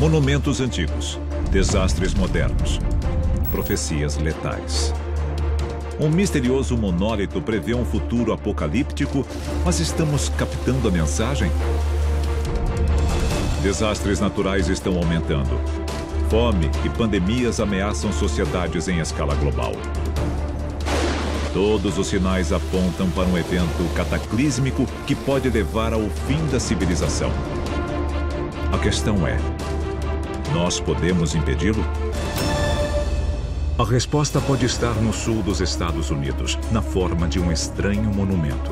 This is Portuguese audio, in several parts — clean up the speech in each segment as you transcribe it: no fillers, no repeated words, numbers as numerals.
Monumentos antigos, desastres modernos, profecias letais. Um misterioso monólito prevê um futuro apocalíptico, mas estamos captando a mensagem? Desastres naturais estão aumentando. Fome e pandemias ameaçam sociedades em escala global. Todos os sinais apontam para um evento cataclísmico que pode levar ao fim da civilização. A questão é: nós podemos impedi-lo? A resposta pode estar no sul dos Estados Unidos, na forma de um estranho monumento.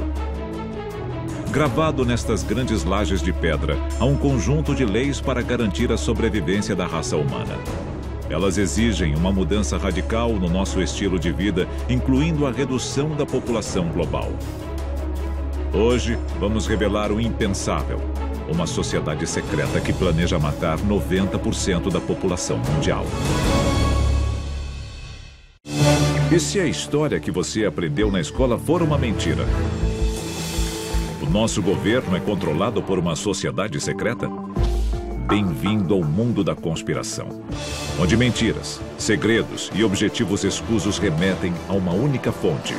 Gravado nestas grandes lajes de pedra, há um conjunto de leis para garantir a sobrevivência da raça humana. Elas exigem uma mudança radical no nosso estilo de vida, incluindo a redução da população global. Hoje, vamos revelar o impensável: uma sociedade secreta que planeja matar 90% da população mundial. E se a história que você aprendeu na escola for uma mentira? O nosso governo é controlado por uma sociedade secreta? Bem-vindo ao mundo da conspiração, onde mentiras, segredos e objetivos escusos remetem a uma única fonte.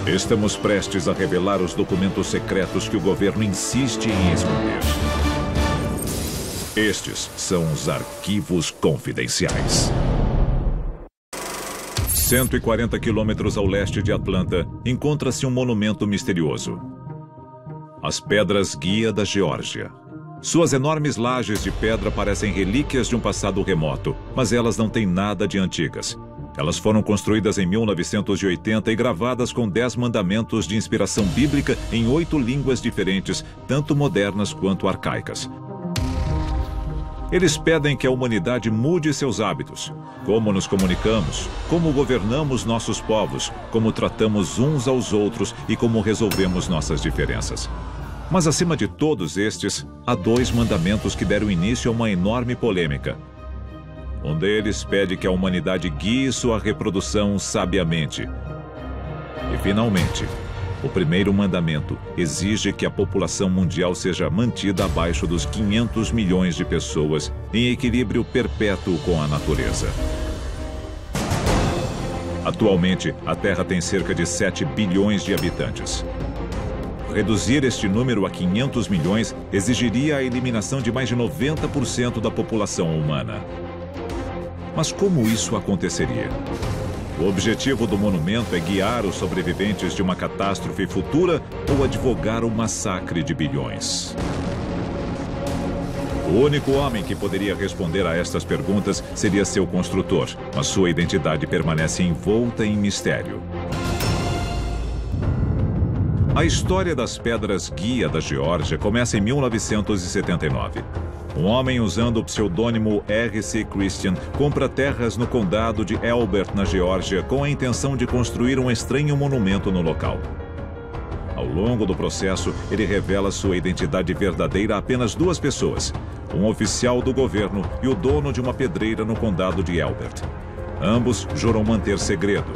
Estamos prestes a revelar os documentos secretos que o governo insiste em esconder. Estes são os arquivos confidenciais. 140 quilômetros ao leste de Atlanta, encontra-se um monumento misterioso: as Pedras Guia da Geórgia. Suas enormes lajes de pedra parecem relíquias de um passado remoto, mas elas não têm nada de antigas. Elas foram construídas em 1980 e gravadas com 10 mandamentos de inspiração bíblica em 8 línguas diferentes, tanto modernas quanto arcaicas. Eles pedem que a humanidade mude seus hábitos, como nos comunicamos, como governamos nossos povos, como tratamos uns aos outros e como resolvemos nossas diferenças. Mas acima de todos estes, há 2 mandamentos que deram início a uma enorme polêmica. Um deles pede que a humanidade guie sua reprodução sabiamente. E, finalmente, o primeiro mandamento exige que a população mundial seja mantida abaixo dos 500 milhões de pessoas, em equilíbrio perpétuo com a natureza. Atualmente, a Terra tem cerca de 7 bilhões de habitantes. Reduzir este número a 500 milhões exigiria a eliminação de mais de 90% da população humana. Mas como isso aconteceria? O objetivo do monumento é guiar os sobreviventes de uma catástrofe futura ou advogar o massacre de bilhões? O único homem que poderia responder a estas perguntas seria seu construtor, mas sua identidade permanece envolta em mistério. A história das Pedras Guia da Geórgia começa em 1979. Um homem usando o pseudônimo R.C. Christian compra terras no condado de Elbert, na Geórgia, com a intenção de construir um estranho monumento no local. Ao longo do processo, ele revela sua identidade verdadeira a apenas 2 pessoas: um oficial do governo e o dono de uma pedreira no condado de Elbert. Ambos juram manter segredo.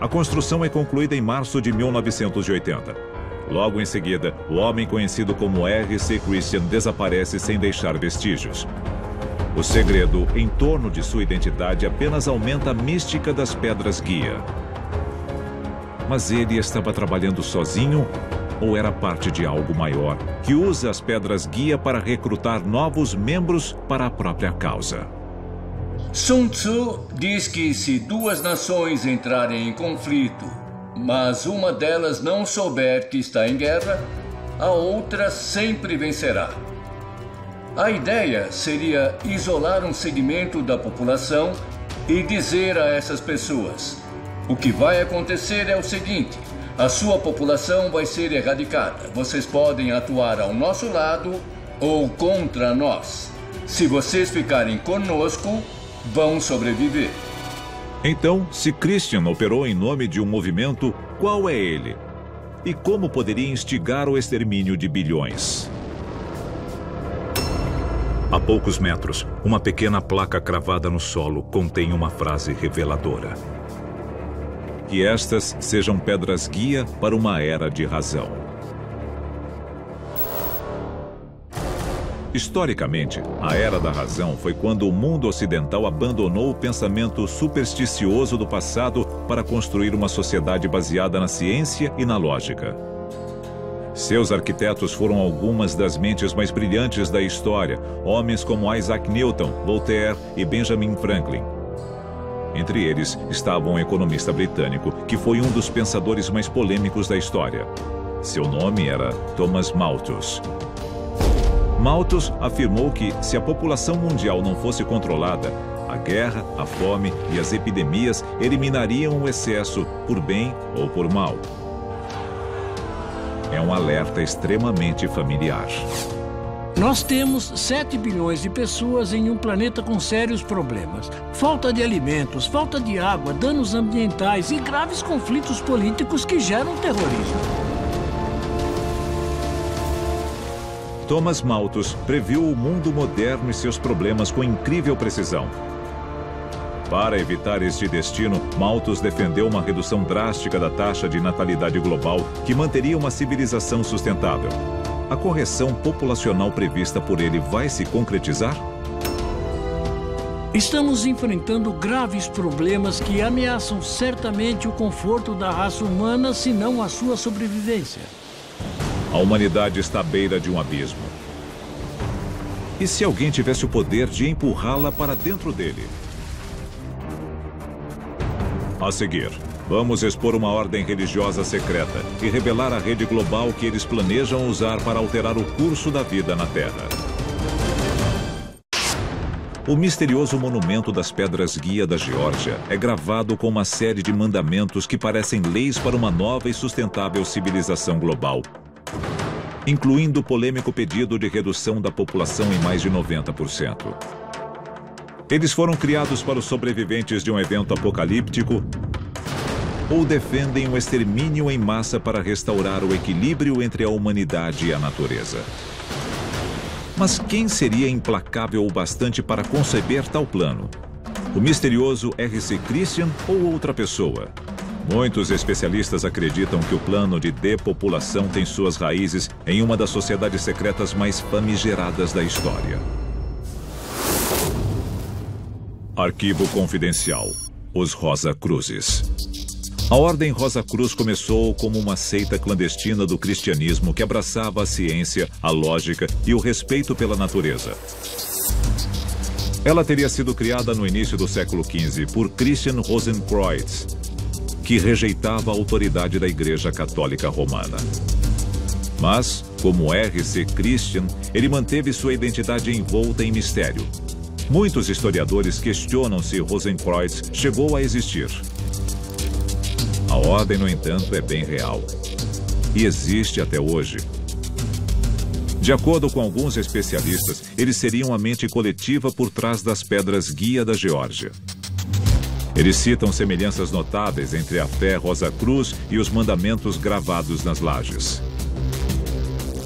A construção é concluída em março de 1980. Logo em seguida, o homem conhecido como R.C. Christian desaparece sem deixar vestígios. O segredo em torno de sua identidade apenas aumenta a mística das Pedras Guia. Mas ele estava trabalhando sozinho ou era parte de algo maior, que usa as Pedras Guia para recrutar novos membros para a própria causa? Sun Tzu diz que se 2 nações entrarem em conflito, mas uma delas não souber que está em guerra, a outra sempre vencerá. A ideia seria isolar um segmento da população e dizer a essas pessoas: o que vai acontecer é o seguinte, a sua população vai ser erradicada. Vocês podem atuar ao nosso lado ou contra nós. Se vocês ficarem conosco, vão sobreviver. Então, se Christian operou em nome de um movimento, qual é ele? E como poderia instigar o extermínio de bilhões? A poucos metros, uma pequena placa cravada no solo contém uma frase reveladora: que estas sejam pedras guia para uma era de razão. Historicamente, a Era da Razão foi quando o mundo ocidental abandonou o pensamento supersticioso do passado para construir uma sociedade baseada na ciência e na lógica. Seus arquitetos foram algumas das mentes mais brilhantes da história, homens como Isaac Newton, Voltaire e Benjamin Franklin. Entre eles estava um economista britânico que foi um dos pensadores mais polêmicos da história. Seu nome era Thomas Malthus. Malthus afirmou que, se a população mundial não fosse controlada, a guerra, a fome e as epidemias eliminariam o excesso, por bem ou por mal. É um alerta extremamente familiar. Nós temos 7 bilhões de pessoas em um planeta com sérios problemas. Falta de alimentos, falta de água, danos ambientais e graves conflitos políticos que geram terrorismo. Thomas Malthus previu o mundo moderno e seus problemas com incrível precisão. Para evitar este destino, Malthus defendeu uma redução drástica da taxa de natalidade global que manteria uma civilização sustentável. A correção populacional prevista por ele vai se concretizar? Estamos enfrentando graves problemas que ameaçam certamente o conforto da raça humana, se não a sua sobrevivência. A humanidade está à beira de um abismo. E se alguém tivesse o poder de empurrá-la para dentro dele? A seguir, vamos expor uma ordem religiosa secreta e revelar a rede global que eles planejam usar para alterar o curso da vida na Terra. O misterioso monumento das Pedras Guia da Geórgia é gravado com uma série de mandamentos que parecem leis para uma nova e sustentável civilização global, incluindo o polêmico pedido de redução da população em mais de 90%. Eles foram criados para os sobreviventes de um evento apocalíptico ou defendem o extermínio em massa para restaurar o equilíbrio entre a humanidade e a natureza. Mas quem seria implacável o bastante para conceber tal plano? O misterioso R.C. Christian ou outra pessoa? Muitos especialistas acreditam que o plano de depopulação tem suas raízes em uma das sociedades secretas mais famigeradas da história. Arquivo confidencial: os Rosa-Cruzes. A Ordem Rosa-Cruz começou como uma seita clandestina do cristianismo que abraçava a ciência, a lógica e o respeito pela natureza. Ela teria sido criada no início do século XV por Christian Rosenkreuz, que rejeitava a autoridade da Igreja Católica Romana. Mas, como R.C. Christian, ele manteve sua identidade envolta em mistério. Muitos historiadores questionam se Rosenkreuz chegou a existir. A ordem, no entanto, é bem real e existe até hoje. De acordo com alguns especialistas, eles seriam a mente coletiva por trás das Pedras Guia da Geórgia. Eles citam semelhanças notáveis entre a fé Rosa-Cruz e os mandamentos gravados nas lajes.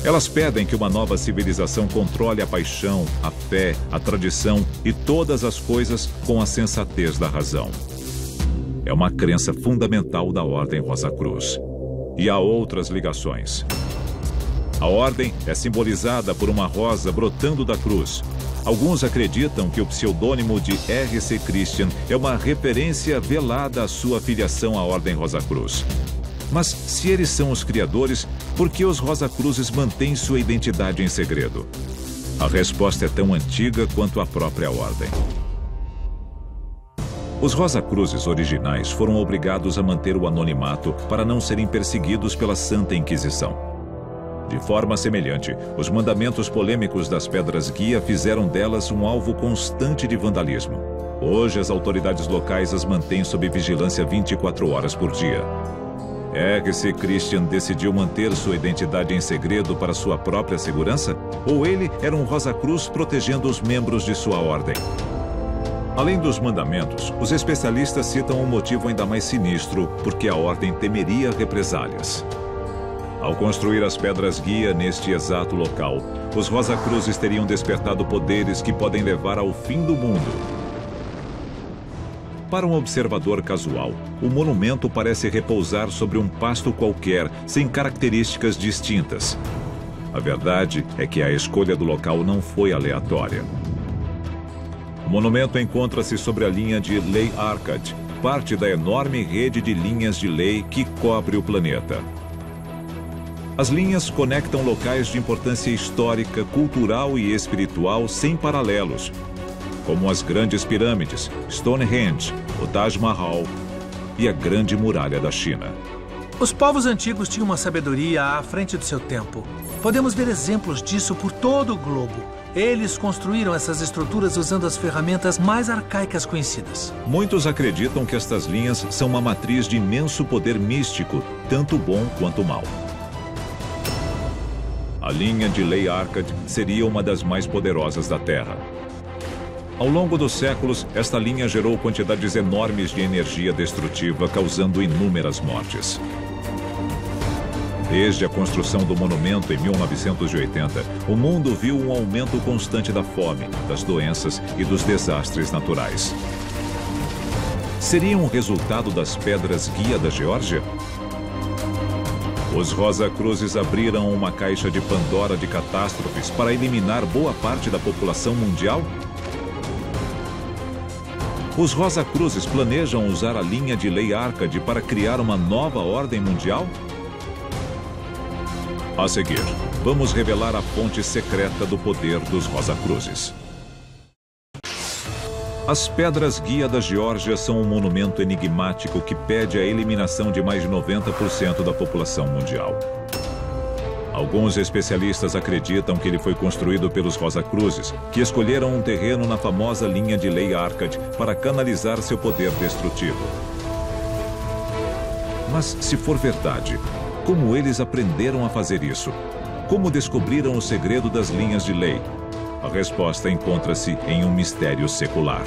Elas pedem que uma nova civilização controle a paixão, a fé, a tradição e todas as coisas com a sensatez da razão. É uma crença fundamental da Ordem Rosa-Cruz. E há outras ligações. A ordem é simbolizada por uma rosa brotando da cruz. Alguns acreditam que o pseudônimo de R.C. Christian é uma referência velada à sua filiação à Ordem Rosa-Cruz. Mas, se eles são os criadores, por que os Rosa-Cruzes mantêm sua identidade em segredo? A resposta é tão antiga quanto a própria ordem. Os Rosa-Cruzes originais foram obrigados a manter o anonimato para não serem perseguidos pela Santa Inquisição. De forma semelhante, os mandamentos polêmicos das Pedras Guia fizeram delas um alvo constante de vandalismo. Hoje, as autoridades locais as mantêm sob vigilância 24 horas por dia. R.C. Christian decidiu manter sua identidade em segredo para sua própria segurança? Ou ele era um Rosa-Cruz protegendo os membros de sua ordem? Além dos mandamentos, os especialistas citam um motivo ainda mais sinistro, porque a ordem temeria represálias. Ao construir as Pedras Guia neste exato local, os Rosa-Cruzes teriam despertado poderes que podem levar ao fim do mundo. Para um observador casual, o monumento parece repousar sobre um pasto qualquer, sem características distintas. A verdade é que a escolha do local não foi aleatória. O monumento encontra-se sobre a linha de Ley Arcad, parte da enorme rede de linhas de lei que cobre o planeta. As linhas conectam locais de importância histórica, cultural e espiritual sem paralelos, como as grandes pirâmides, Stonehenge, o Taj Mahal e a Grande Muralha da China. Os povos antigos tinham uma sabedoria à frente do seu tempo. Podemos ver exemplos disso por todo o globo. Eles construíram essas estruturas usando as ferramentas mais arcaicas conhecidas. Muitos acreditam que estas linhas são uma matriz de imenso poder místico, tanto bom quanto mal. A linha de Ley Arcad seria uma das mais poderosas da Terra. Ao longo dos séculos, esta linha gerou quantidades enormes de energia destrutiva, causando inúmeras mortes. Desde a construção do monumento em 1980, o mundo viu um aumento constante da fome, das doenças e dos desastres naturais. Seria um resultado das pedras guia da Geórgia? Os Rosacruzes abriram uma caixa de Pandora de catástrofes para eliminar boa parte da população mundial? Os Rosacruzes planejam usar a linha de Ley Arcad para criar uma nova ordem mundial? A seguir, vamos revelar a fonte secreta do poder dos Rosacruzes. As pedras guia da Geórgia são um monumento enigmático que pede a eliminação de mais de 90% da população mundial. Alguns especialistas acreditam que ele foi construído pelos Rosacruzes, que escolheram um terreno na famosa linha de Ley Arcad para canalizar seu poder destrutivo. Mas, se for verdade, como eles aprenderam a fazer isso? Como descobriram o segredo das linhas de lei? A resposta encontra-se em um mistério secular.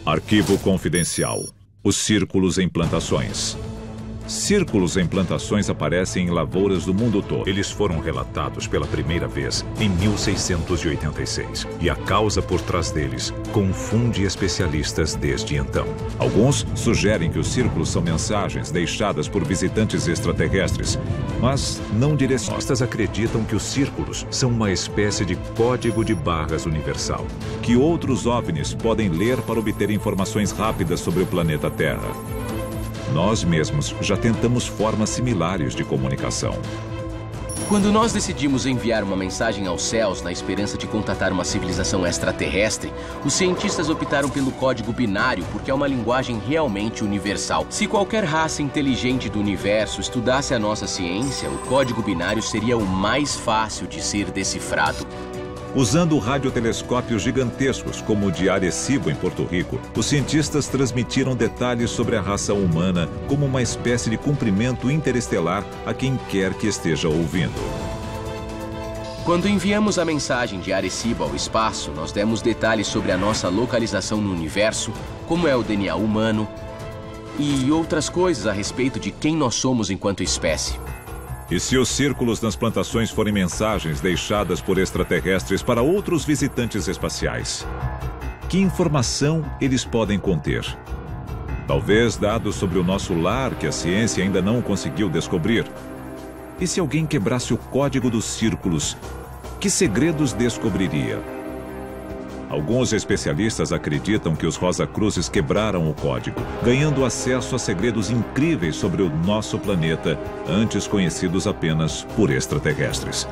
Arquivo confidencial. Os círculos em plantações. Círculos em plantações aparecem em lavouras do mundo todo. Eles foram relatados pela primeira vez em 1686, e a causa por trás deles confunde especialistas desde então. Alguns sugerem que os círculos são mensagens deixadas por visitantes extraterrestres, mas não direcionistas acreditam que os círculos são uma espécie de código de barras universal, que outros OVNIs podem ler para obter informações rápidas sobre o planeta Terra. Nós mesmos já tentamos formas similares de comunicação. Quando nós decidimos enviar uma mensagem aos céus na esperança de contatar uma civilização extraterrestre, os cientistas optaram pelo código binário porque é uma linguagem realmente universal. Se qualquer raça inteligente do universo estudasse a nossa ciência, o código binário seria o mais fácil de ser decifrado. Usando radiotelescópios gigantescos, como o de Arecibo, em Porto Rico, os cientistas transmitiram detalhes sobre a raça humana como uma espécie de cumprimento interestelar a quem quer que esteja ouvindo. Quando enviamos a mensagem de Arecibo ao espaço, nós demos detalhes sobre a nossa localização no universo, como é o DNA humano e outras coisas a respeito de quem nós somos enquanto espécie. E se os círculos nas plantações forem mensagens deixadas por extraterrestres para outros visitantes espaciais? Que informação eles podem conter? Talvez dados sobre o nosso lar que a ciência ainda não conseguiu descobrir. E se alguém quebrasse o código dos círculos, que segredos descobriria? Alguns especialistas acreditam que os Rosacruzes quebraram o código, ganhando acesso a segredos incríveis sobre o nosso planeta, antes conhecidos apenas por extraterrestres.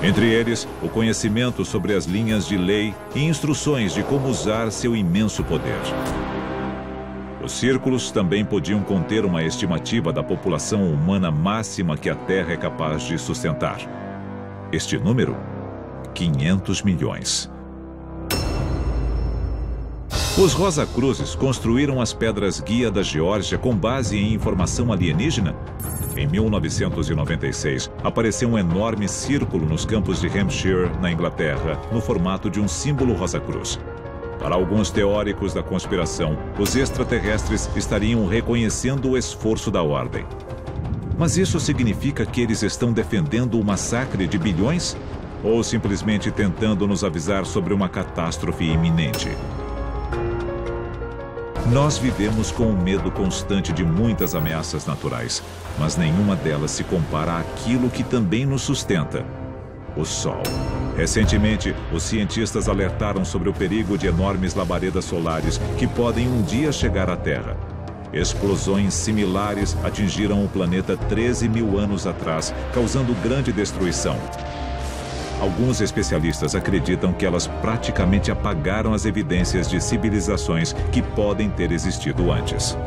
Entre eles, o conhecimento sobre as linhas de lei e instruções de como usar seu imenso poder. Os círculos também podiam conter uma estimativa da população humana máxima que a Terra é capaz de sustentar. Este número? 500 milhões. Os Rosacruzes construíram as pedras guia da Geórgia com base em informação alienígena? Em 1996, apareceu um enorme círculo nos campos de Hampshire, na Inglaterra, no formato de um símbolo Rosacruz. Para alguns teóricos da conspiração, os extraterrestres estariam reconhecendo o esforço da ordem. Mas isso significa que eles estão defendendo o massacre de bilhões? Ou simplesmente tentando nos avisar sobre uma catástrofe iminente? Nós vivemos com o medo constante de muitas ameaças naturais, mas nenhuma delas se compara àquilo que também nos sustenta: o Sol. Recentemente, os cientistas alertaram sobre o perigo de enormes labaredas solares que podem um dia chegar à Terra. Explosões similares atingiram o planeta 13 mil anos atrás, causando grande destruição. Alguns especialistas acreditam que elas praticamente apagaram as evidências de civilizações que podem ter existido antes.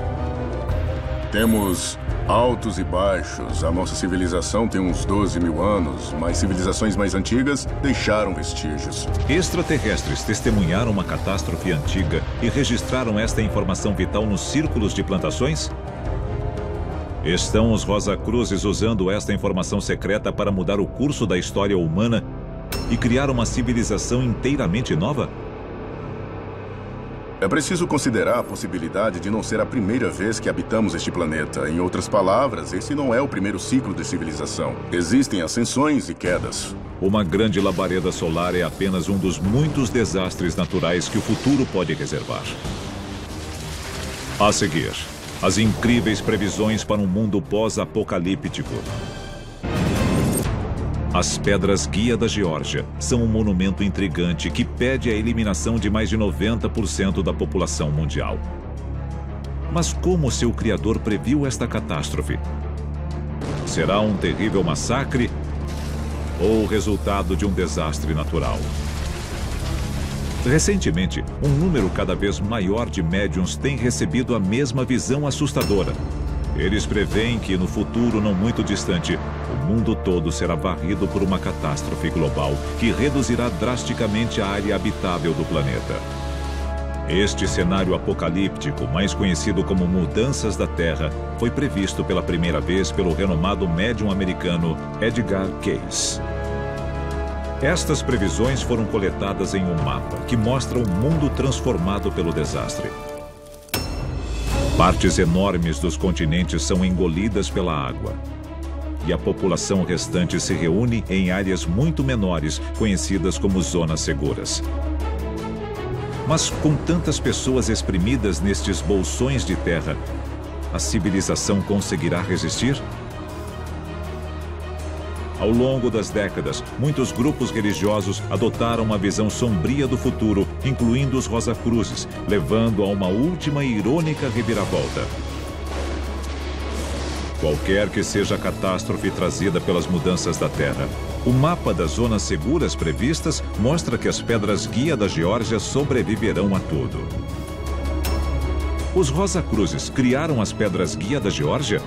Temos altos e baixos. A nossa civilização tem uns 12 mil anos, mas civilizações mais antigas deixaram vestígios. Extraterrestres testemunharam uma catástrofe antiga e registraram esta informação vital nos círculos de plantações? Estão os Rosacruzes usando esta informação secreta para mudar o curso da história humana e criar uma civilização inteiramente nova? É preciso considerar a possibilidade de não ser a primeira vez que habitamos este planeta. Em outras palavras, esse não é o primeiro ciclo de civilização. Existem ascensões e quedas. Uma grande labareda solar é apenas um dos muitos desastres naturais que o futuro pode reservar. A seguir, as incríveis previsões para um mundo pós-apocalíptico. As Pedras Guia da Geórgia são um monumento intrigante que pede a eliminação de mais de 90% da população mundial. Mas como seu criador previu esta catástrofe? Será um terrível massacre ou o resultado de um desastre natural? Recentemente, um número cada vez maior de médiuns tem recebido a mesma visão assustadora. Eles preveem que, no futuro não muito distante, o mundo todo será varrido por uma catástrofe global que reduzirá drasticamente a área habitável do planeta. Este cenário apocalíptico, mais conhecido como Mudanças da Terra, foi previsto pela primeira vez pelo renomado médium americano Edgar Cayce. Estas previsões foram coletadas em um mapa que mostra um mundo transformado pelo desastre. Partes enormes dos continentes são engolidas pela água. E a população restante se reúne em áreas muito menores, conhecidas como zonas seguras. Mas com tantas pessoas exprimidas nestes bolsões de terra, a civilização conseguirá resistir? Ao longo das décadas, muitos grupos religiosos adotaram uma visão sombria do futuro, incluindo os Rosacruzes, levando a uma última e irônica reviravolta. Qualquer que seja a catástrofe trazida pelas mudanças da Terra, o mapa das zonas seguras previstas mostra que as Pedras Guia da Geórgia sobreviverão a tudo. Os Rosacruzes criaram as Pedras Guia da Geórgia?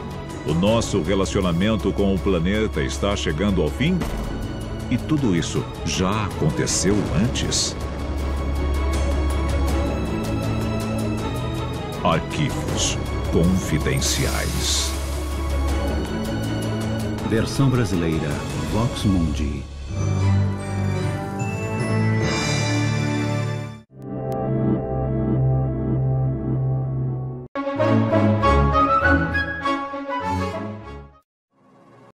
O nosso relacionamento com o planeta está chegando ao fim? E tudo isso já aconteceu antes? Arquivos confidenciais. Versão brasileira, Vox Mundi.